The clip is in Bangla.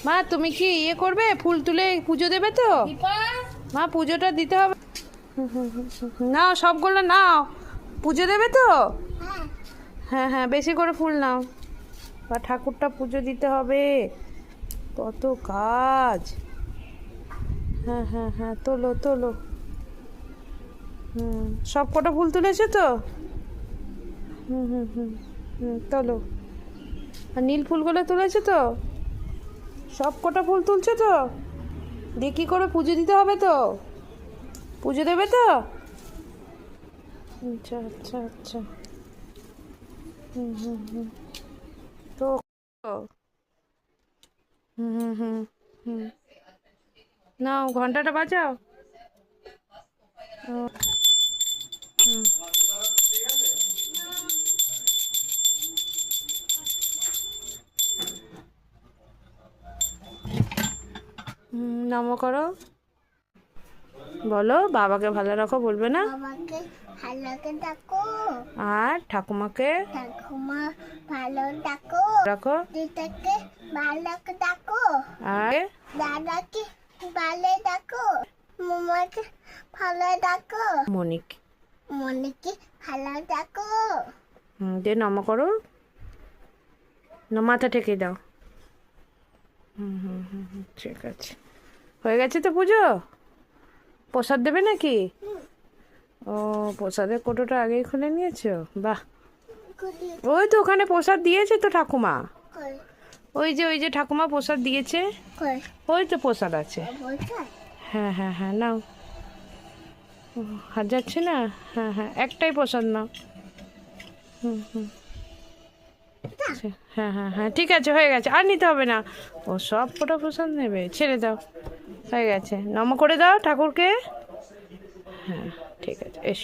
মা তুমি কি ইয়ে করবে, ফুল তুলে পুজো দেবে তো? মা পুজোটা দিতে হবে। নাও সবগুলো নাও, পুজো দেবে তো? হ্যাঁ হ্যাঁ, বেশি করে ফুল নাও, বা ঠাকুরটা পুজো দিতে হবে, কত কাজ। হ্যাঁ হ্যাঁ হ্যাঁ, তোলো তোলো। সব কটা ফুল তুলেছো তো? হুম হুম হুম হুম, তোলো। আর নীল ফুলগুলো তুলেছো তো? সব কটা ফুল তুলছো তো? দিয়ে কী করে পুজো দিতে হবে তো? পুজো দেবে তো? আচ্ছা আচ্ছা আচ্ছা। হুম হুম হুম। তো হুম হুম হুম হুম, নাও ঘন্টাটা বাজাও। হুম হুম, নমো করো। বলো বাবাকে ভালো রাখো, বলবে না? বাবাকে ভালোকে ডাকো, আর ঠাকুমাকে ঠাকুমা ভালো ডাকো, রাখো। দিদাকে ভালোকে ডাকো, আর দাদাকে ভালো ডাকো, মামাকে ভালো ডাকো, মনিক। মনিকে ভালো ডাকো। দিয়ে নমো করো, মাথা ঠেকে দাও। হুম হুম হুম হুম, ঠিক আছে। হয়ে গেছে তো পুজো? প্রসাদ দেবে নাকি? ও, প্রসাদের কোটোটা আগেই খুলে নিয়েছো, বাহ। ওই তো ওখানে প্রসাদ দিয়েছে তো ঠাকুমা, ওই যে ঠাকুমা প্রসাদ দিয়েছে, ওই তো প্রসাদ আছে। হ্যাঁ হ্যাঁ হ্যাঁ, নাও। হাত যাচ্ছে না? হ্যাঁ হ্যাঁ, একটাই প্রসাদ নাও। হুম হুম, আচ্ছা, হ্যাঁ হ্যাঁ হ্যাঁ, ঠিক আছে, হয়ে গেছে, আর নিতে হবে না। ও সব কটা প্রসাদ নেবে, ছেড়ে দাও, হয়ে গেছে। নম করে দাও ঠাকুরকে। হ্যাঁ ঠিক আছে, এস।